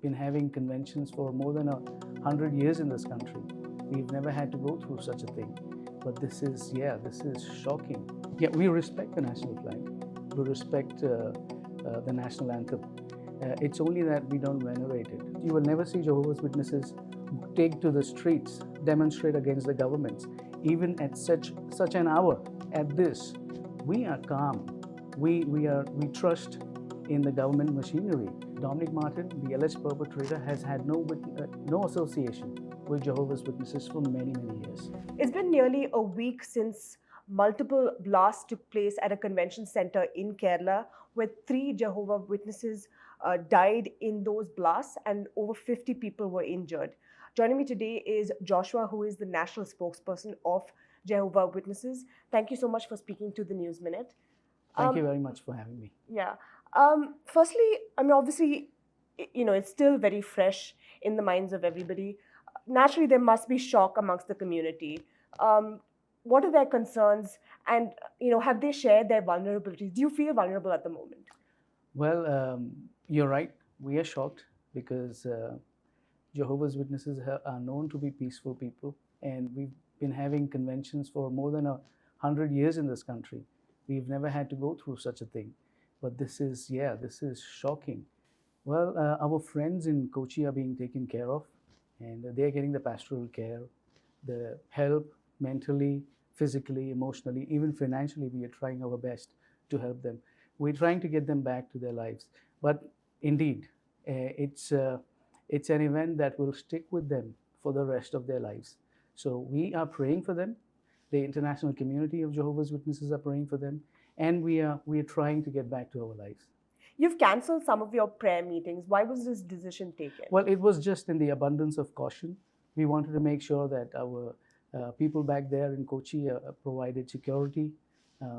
been having conventions for more than 100 years in this country. We've never had to go through such a thing. But this is shocking. Yeah, we respect the national flag. We respect the national anthem. It's only that we don't venerate it. You will never see Jehovah's Witnesses take to the streets, demonstrate against the governments. Even at such an hour, at this, we are calm. We trust in the government machinery. Dominic Martin, the alleged perpetrator, has had no association with Jehovah's Witnesses for many years. It's been nearly a week since multiple blasts took place at a convention center in Kerala, where 3 Jehovah Witnesses died in those blasts and over 50 people were injured. Joining me today is Joshua, who is the national spokesperson of Jehovah Witnesses. Thank you so much for speaking to the News Minute. Thank you very much for having me. Yeah. Firstly, I mean, obviously, it's still very fresh in the minds of everybody. Naturally, there must be shock amongst the community. What are their concerns, and have they shared their vulnerabilities? Do you feel vulnerable at the moment? Well, you're right. We are shocked because Jehovah's Witnesses are known to be peaceful people, and we've been having conventions for more than 100 years in this country. We've never had to go through such a thing. But this is shocking. Well, our friends in Kochi are being taken care of, and they're getting the pastoral care, the help mentally, physically, emotionally, even financially. We are trying our best to help them. We're trying to get them back to their lives. But indeed, it's an event that will stick with them for the rest of their lives. So we are praying for them. The international community of Jehovah's Witnesses are praying for them, and we are trying to get back to our lives. You've cancelled some of your prayer meetings. Why was this decision taken? Well, it was just in the abundance of caution. We wanted to make sure that our people back there in Kochi are provided security,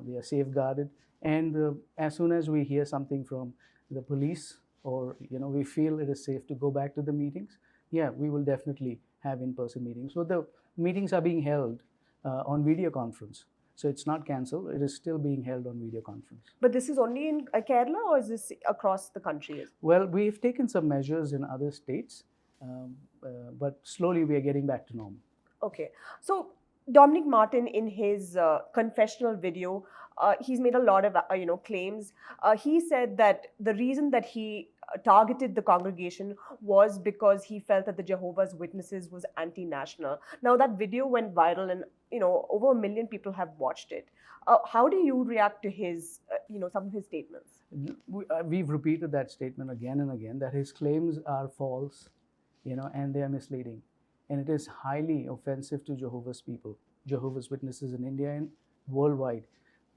we are safeguarded, and as soon as we hear something from the police, or we feel it is safe to go back to the meetings, we will definitely have in-person meetings. So the meetings are being held on video conference. So it's not cancelled, it is still being held on video conference. But this is only in Kerala, or is this across the country? Well, we've taken some measures in other states, but slowly we are getting back to normal. Okay. So Dominic Martin, in his confessional video, he's made a lot of claims. He said that the reason that he targeted the congregation was because he felt that the Jehovah's Witnesses was anti-national. Now that video went viral, and over 1 million people have watched it. How do you react to his some of his statements? We've repeated that statement again and again, that his claims are false, and they are misleading, and it is highly offensive to Jehovah's people, Jehovah's Witnesses in India and worldwide.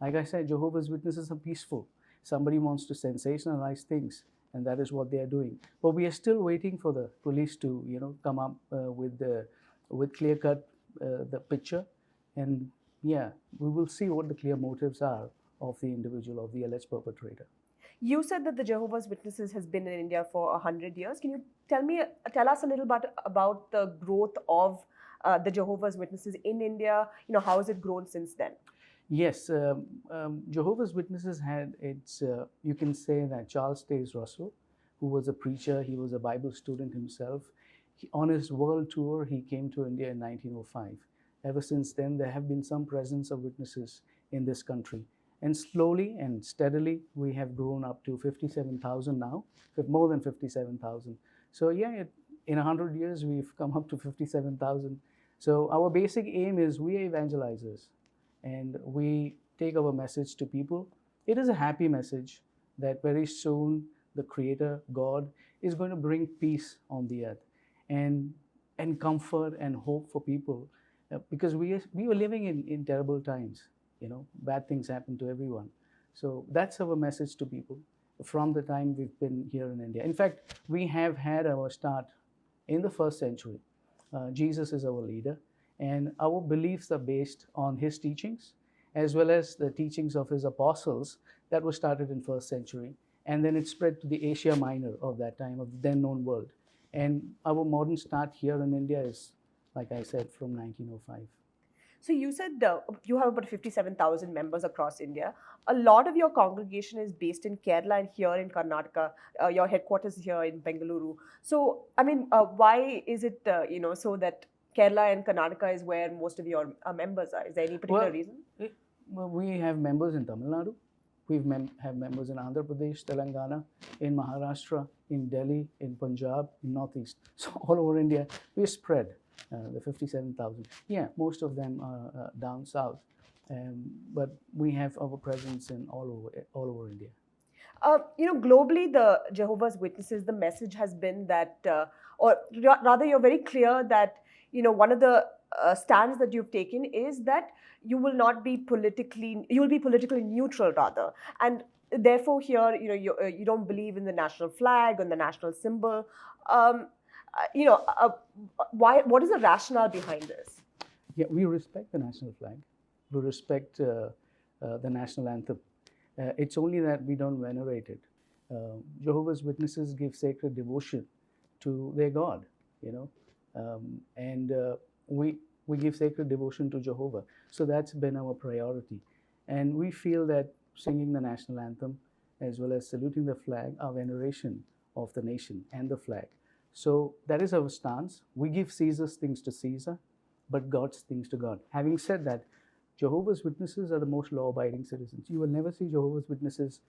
Like I said, Jehovah's Witnesses are peaceful. Somebody wants to sensationalize things, and that is what they are doing. But we are still waiting for the police to, come up with clear-cut the picture, and we will see what the clear motives are of the individual, of the alleged perpetrator. You said that the Jehovah's Witnesses has been in India for 100 years. Can you tell us a little bit about the growth of the Jehovah's Witnesses in India? How has it grown since then? Yes, Jehovah's Witnesses had its, you can say that Charles Taze Russell, who was a preacher, he was a Bible student himself. On his world tour, he came to India in 1905. Ever since then, there have been some presence of witnesses in this country. And slowly and steadily, we have grown up to 57,000 now, more than 57,000. So in 100 years, we've come up to 57,000. So our basic aim is we are evangelizers, and we take our message to people. It is a happy message that very soon the Creator, God, is going to bring peace on the earth and comfort and hope for people, because we were living in terrible times. Bad things happen to everyone. So that's our message to people from the time we've been here in India. In fact, we have had our start in the 1st century. Jesus is our leader, and our beliefs are based on his teachings, as well as the teachings of his apostles that were started in 1st century. And then it spread to the Asia Minor of that time, of the then known world. And our modern start here in India is, like I said, from 1905. So you said you have about 57,000 members across India. A lot of your congregation is based in Kerala and here in Karnataka. Your headquarters is here in Bengaluru. So, I mean, why is it, so that Kerala and Karnataka is where most of your members are? Is there any particular Well, reason? we have members in Tamil Nadu. We have members in Andhra Pradesh, Telangana, in Maharashtra, in Delhi, in Punjab, in Northeast. So all over India, we're spread. The 57,000. Yeah, most of them are down south, but we have our presence in all over India. Globally, the Jehovah's Witnesses, the message has been that, rather, you're very clear that, one of the stands that you've taken is that you will be politically neutral rather. And therefore here, you don't believe in the national flag and the national symbol. What is the rationale behind this? Yeah, we respect the national flag. We respect the national anthem. It's only that we don't venerate it. Jehovah's Witnesses give sacred devotion to their God, and we give sacred devotion to Jehovah. So that's been our priority. And we feel that singing the national anthem as well as saluting the flag are veneration of the nation and the flag. So that is our stance. We give Caesar's things to Caesar, but God's things to God. Having said that, Jehovah's Witnesses are the most law-abiding citizens. You will never see Jehovah's Witnesses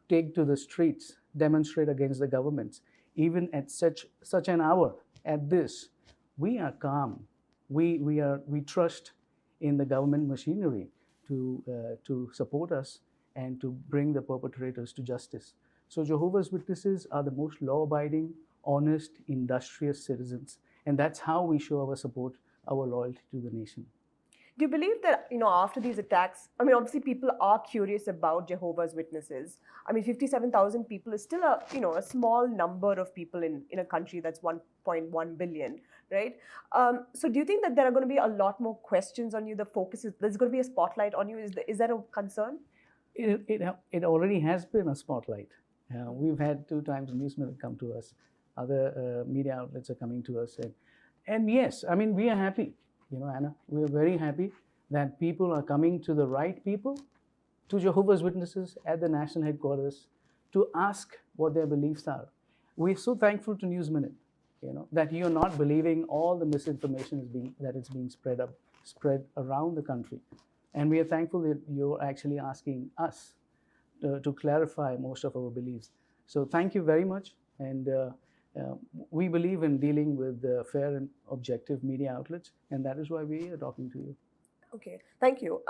take to the streets, demonstrate against the governments. Even at such an hour, at this, we are calm. We trust in the government machinery to support us and to bring the perpetrators to justice. So Jehovah's Witnesses are the most law-abiding, honest, industrious citizens. And that's how we show our support, our loyalty to the nation. Do you believe that, after these attacks, I mean, obviously people are curious about Jehovah's Witnesses. I mean, 57,000 people is still a small number of people in a country that's 1.1 billion, right? So do you think that there are going to be a lot more questions on you? There's going to be a spotlight on you. Is that a concern? It already has been a spotlight. We've had 2 times newsmen come to us. Other media outlets are coming to us. And yes, I mean, we are happy. Anna, we're very happy that people are coming to the right people, to Jehovah's Witnesses at the national headquarters to ask what their beliefs are. We're so thankful to News Minute, that you're not believing all the misinformation that is being spread around the country. And we are thankful that you're actually asking us to clarify most of our beliefs. So thank you very much. And we believe in dealing with fair and objective media outlets, and that is why we are talking to you. Okay, thank you.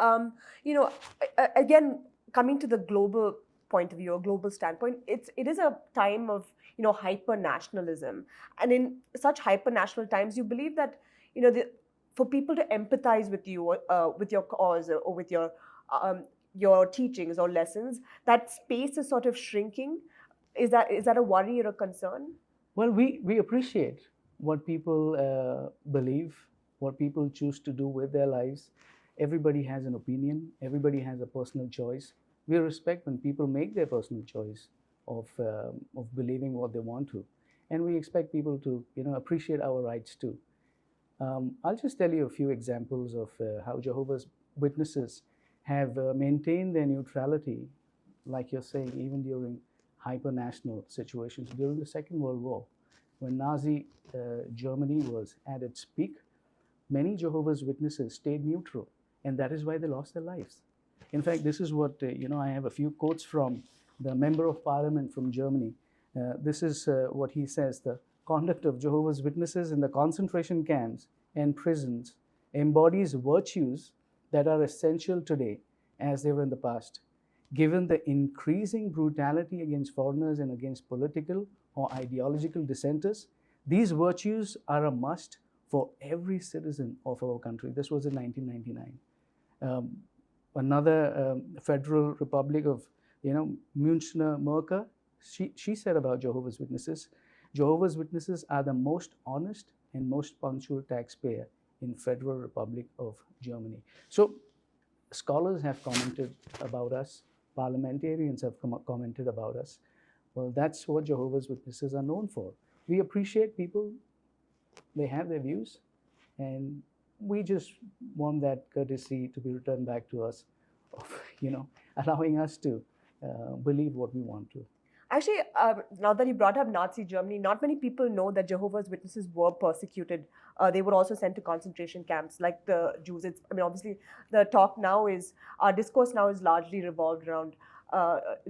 Again, coming to the global point of view, a global standpoint, it is a time of hyper nationalism, and in such hyper national times, you believe that for people to empathize with you, with your cause, or with your teachings or lessons, that space is sort of shrinking. Is that a worry or a concern? Well, we appreciate what people believe, what people choose to do with their lives. Everybody has an opinion. Everybody has a personal choice. We respect when people make their personal choice of believing what they want to, and we expect people to appreciate our rights too. I'll just tell you a few examples of how Jehovah's Witnesses have maintained their neutrality, like you're saying, even during hyper-national situations. During the Second World War, when Nazi Germany was at its peak, many Jehovah's Witnesses stayed neutral, and that is why they lost their lives. In fact, this is what, I have a few quotes from the Member of Parliament from Germany. This is what he says: the conduct of Jehovah's Witnesses in the concentration camps and prisons embodies virtues that are essential today as they were in the past. Given the increasing brutality against foreigners and against political or ideological dissenters, these virtues are a must for every citizen of our country. This was in 1999. Another Federal Republic of, Münchner Merkel, she said about Jehovah's Witnesses, Jehovah's Witnesses are the most honest and most punctual taxpayer in Federal Republic of Germany. So scholars have commented about us. Parliamentarians have commented about us. Well, that's what Jehovah's Witnesses are known for. We appreciate people, they have their views, and we just want that courtesy to be returned back to us, of, allowing us to believe what we want to. Actually, now that you brought up Nazi Germany, not many people know that Jehovah's Witnesses were persecuted. They were also sent to concentration camps like the Jews. Obviously, the talk now is, our discourse now is largely revolved around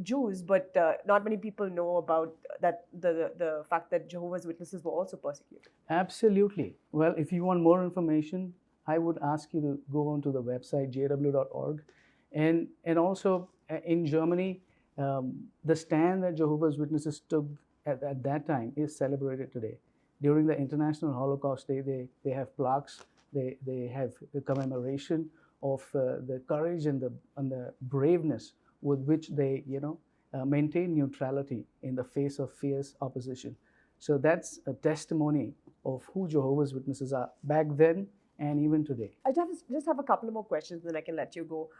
Jews, but not many people know about that the fact that Jehovah's Witnesses were also persecuted. Absolutely. Well, if you want more information, I would ask you to go onto the website jw.org, and also in Germany, the stand that Jehovah's Witnesses took at that time is celebrated today. During the International Holocaust Day, they have plaques, they have the commemoration of the courage and the braveness with which they maintain neutrality in the face of fierce opposition. So that's a testimony of who Jehovah's Witnesses are back then and even today. I just have a couple more questions, then I can let you go.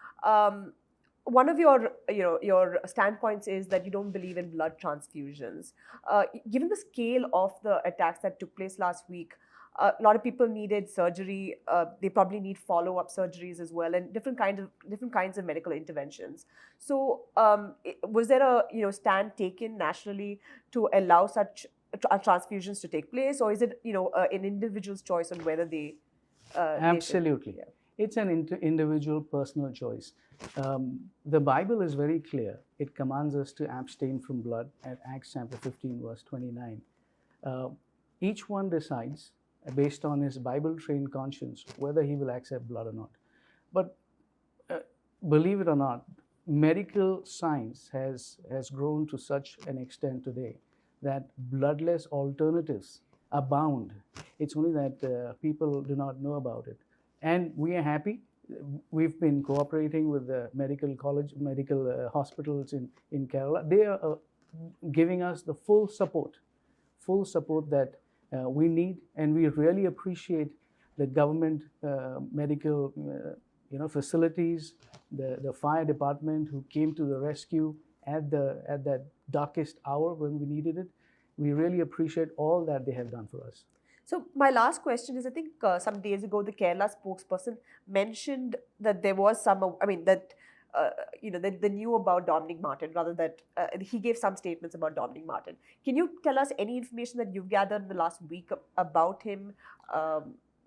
One of your standpoints is that you don't believe in blood transfusions. Given the scale of the attacks that took place last week, a lot of people needed surgery. They probably need follow-up surgeries as well, and different kinds of medical interventions. So, was there a stand taken nationally to allow such transfusions to take place, or is it an individual's choice on whether they? Absolutely. Yeah. It's an individual personal choice. The Bible is very clear. It commands us to abstain from blood at Acts chapter 15, verse 29. Each one decides, based on his Bible-trained conscience, whether he will accept blood or not. But believe it or not, medical science has grown to such an extent today that bloodless alternatives abound. It's only that people do not know about it. And we are happy. We've been cooperating with the medical hospitals in Kerala. They are giving us the full support that we need, and we really appreciate the government medical facilities, the fire department who came to the rescue at that darkest hour when we needed it. We really appreciate all that they have done for us. So my last question is, I think some days ago, the Kerala spokesperson mentioned that there was they knew about Dominic Martin, rather that he gave some statements about Dominic Martin. Can you tell us any information that you've gathered in the last week about him?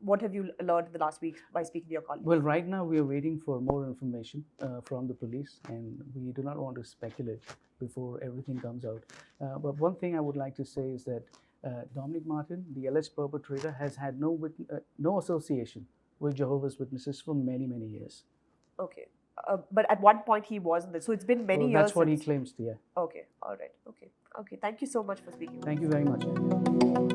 What have you learned in the last week by speaking to your colleagues? Well, right now we are waiting for more information from the police, and we do not want to speculate before everything comes out. But one thing I would like to say is that Dominic Martin, the alleged perpetrator, has had no association with Jehovah's Witnesses for many, many years. Okay. But at one point he wasn't. So it's been many years. That's what he claims, yeah. Okay. All right. Okay. Thank you so much for speaking. Thank you very much.